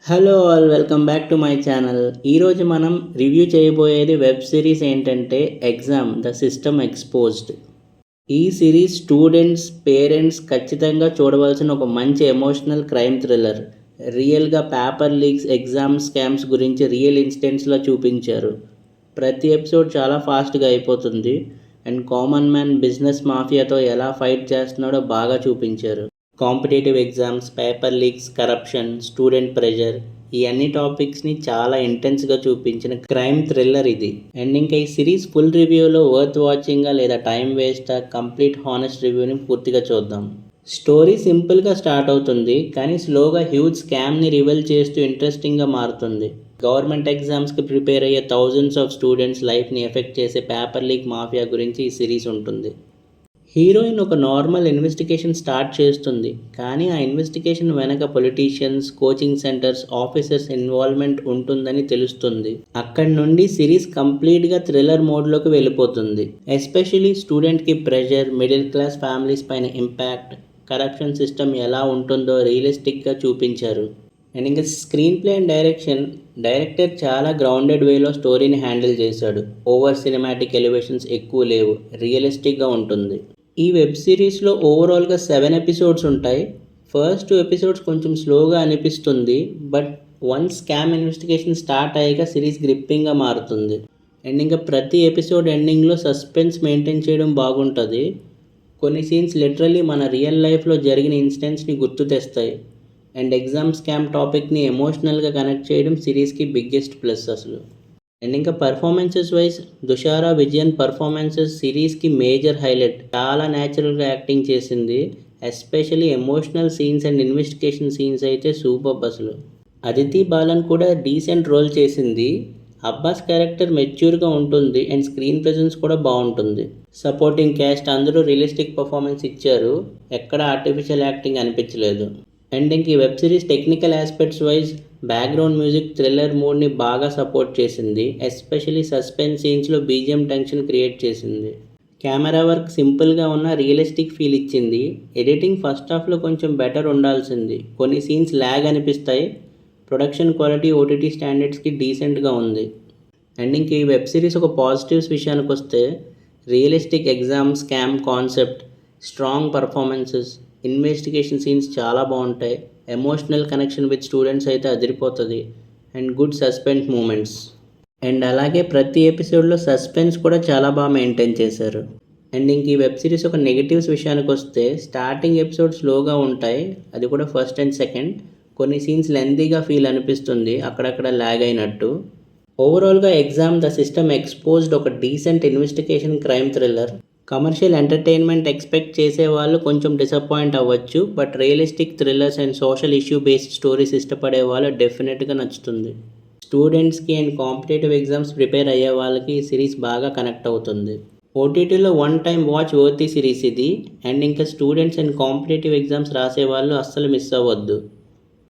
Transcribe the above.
Hello all welcome back to my channel. ఈరోజు మనం review చేయబోయేది వెబ్ సిరీస్ ఏంటంటే ఎగ్జామ్ ద సిస్టమ్ ఎక్స్పోజ్డ్. ఈ సిరీస్ స్టూడెంట్స్, పేరెంట్స్ ఖచ్చితంగా చూడవలసిన ఒక మంచి ఎమోషనల్ క్రైమ్ థ్రిల్లర్. రియల్గా పేపర్ లీక్స్, ఎగ్జామ్ స్కామ్స్ గురించి రియల్ ఇన్సిడెంట్స్లో చూపించారు. ప్రతి ఎపిసోడ్ చాలా ఫాస్ట్గా అయిపోతుంది అండ్ కామన్ మ్యాన్ బిజినెస్ మాఫియాతో ఎలా ఫైట్ చేస్తున్నాడో బాగా చూపించారు. Competitive exams, paper leaks, corruption, student pressure, ఈ అన్ని టాపిక్స్ని చాలా ఇంటెన్స్గా చూపించిన క్రైమ్ థ్రిల్లర్ ఇది. అండ్ ఇంకా ఈ సిరీస్ ఫుల్ రివ్యూలో వర్త్ వాచింగా లేదా టైం వేస్టా, కంప్లీట్ హానెస్ట్ రివ్యూని పూర్తిగా చూద్దాం. స్టోరీ సింపుల్గా స్టార్ట్ అవుతుంది కానీ స్లోగా హ్యూజ్ స్కామ్ని రివీల్ చేస్తూ ఇంట్రెస్టింగ్గా మారుతుంది. గవర్నమెంట్ ఎగ్జామ్స్కి ప్రిపేర్ అయ్యే థౌజండ్స్ ఆఫ్ స్టూడెంట్స్ లైఫ్ని ఎఫెక్ట్ చేసే పేపర్ లీక్ మాఫియా గురించి ఈ సిరీస్ ఉంటుంది. హీరోయిన్ ఒక నార్మల్ ఇన్వెస్టిగేషన్ స్టార్ట్ చేస్తుంది కానీ ఆ ఇన్వెస్టిగేషన్ వెనక politicians, coaching centres, officers involvement ఉంటుందని తెలుస్తుంది. అక్కడి నుండి సిరీస్ కంప్లీట్గా థ్రిల్లర్ మోడ్లోకి వెళ్ళిపోతుంది. ఎస్పెషలీ స్టూడెంట్కి ప్రెషర్, మిడిల్ క్లాస్ ఫ్యామిలీస్ పైన ఇంపాక్ట్, కరప్షన్ సిస్టమ్ ఎలా ఉంటుందో రియలిస్టిక్గా చూపించారు. అండ్ ఇంకా స్క్రీన్ ప్లే అండ్ డైరెక్టర్ చాలా గ్రౌండెడ్ వేలో స్టోరీని హ్యాండిల్ చేశాడు. ఓవర్ సినిమాటిక్ ఎలివేషన్స్ ఎక్కువ లేవు, రియలిస్టిక్గా ఉంటుంది. ఈ వెబ్ సిరీస్లో ఓవరాల్గా 7 ఎపిసోడ్స్ ఉంటాయి. ఫస్ట్ 2 ఎపిసోడ్స్ కొంచెం స్లోగా అనిపిస్తుంది but once scam investigation start అయ్యాక సిరీస్ గ్రిప్పింగ్గా మారుతుంది. అండ్ ఇంకా ప్రతి ఎపిసోడ్ ఎండింగ్లో సస్పెన్స్ మెయింటైన్ చేయడం బాగుంటుంది. కొన్ని సీన్స్ లిటరల్లీ మన రియల్ లైఫ్లో జరిగిన ఇన్సిడెంట్స్ని గుర్తు తెస్తాయి. అండ్ ఎగ్జామ్ స్కామ్ టాపిక్ని ఎమోషనల్గా కనెక్ట్ చేయడం సిరీస్కి బిగ్గెస్ట్ ప్లస్ అసలు. అండ్ ఇంకా performances wise Dushara Vijayan performances సిరీస్కి మేజర్ హైలైట్. చాలా న్యాచురల్గా యాక్టింగ్ చేసింది. Especially emotional scenes and investigation scenes అయితే సూపర్ అసలు. అదితి బాలన్ కూడా డీసెంట్ రోల్ చేసింది. అబ్బాస్ క్యారెక్టర్ మెచ్యూర్గా ఉంటుంది అండ్ స్క్రీన్ ప్రెజెన్స్ కూడా బాగుంటుంది. సపోర్టింగ్ క్యాస్ట్ అందరూ రియలిస్టిక్ పర్ఫార్మెన్స్ ఇచ్చారు, ఎక్కడ ఆర్టిఫిషియల్ యాక్టింగ్ అనిపించలేదు. అండ్ ఇంక ఈ web series technical aspects wise background music thriller మూడ్ని బాగా సపోర్ట్ చేసింది. ఎస్పెషలీ సస్పెన్స్ సీన్స్లో బీజిఎం టెన్షన్ క్రియేట్ చేసింది. కెమెరా వర్క్ సింపుల్గా ఉన్న రియలిస్టిక్ ఫీల్ ఇచ్చింది. ఎడిటింగ్ ఫస్ట్ హాఫ్లో కొంచెం బెటర్ ఉండాల్సింది, కొన్ని సీన్స్ ల్యాగ్ అనిపిస్తాయి. ప్రొడక్షన్ క్వాలిటీ ఓటీటీ స్టాండర్డ్స్కి డీసెంట్గా ఉంది. అండ్ ఇంక ఈ వెబ్ సిరీస్ ఒక పాజిటివ్స్ విషయానికి వస్తే realistic exam scam concept, strong performances, investigation scenes చాలా బాగుంటాయి. ఎమోషనల్ కనెక్షన్ విత్ స్టూడెంట్స్ అయితే అదిరిపోతుంది. And good suspense moments. And అలాగే ప్రతి ఎపిసోడ్లో సస్పెన్స్ కూడా చాలా బాగా మెయింటైన్ చేశారు. అండ్ ఇంక ఈ వెబ్ సిరీస్ ఒక నెగిటివ్స్ విషయానికి వస్తే స్టార్టింగ్ ఎపిసోడ్ స్లోగా ఉంటాయి, అది కూడా ఫస్ట్ అండ్ సెకండ్. కొన్ని సీన్స్ లెంతీగా ఫీల్ అనిపిస్తుంది, అక్కడక్కడ ల్యాగ్ అయినట్టు. ఓవరాల్గా ఎగ్జామ్ ద సిస్టమ్ ఎక్స్పోజ్డ్ ఒక decent investigation crime thriller. Commercial entertainment expect చేసే వాళ్ళు కొంచెం డిసప్పాయింట్ అవ్వచ్చు but realistic thrillers and social issue based stories ఇష్టపడే వాళ్ళు డెఫినెట్గా నచ్చుతుంది. స్టూడెంట్స్కి అండ్ కాంపిటేటివ్ ఎగ్జామ్స్ ప్రిపేర్ అయ్యే వాళ్ళకి ఈ సిరీస్ బాగా కనెక్ట్ అవుతుంది. ఓటీటీలో one time watch worthy series ఇది. అండ్ ఇంకా స్టూడెంట్స్ అండ్ కాంపిటేటివ్ ఎగ్జామ్స్ రాసే వాళ్ళు అస్సలు మిస్ అవ్వద్దు.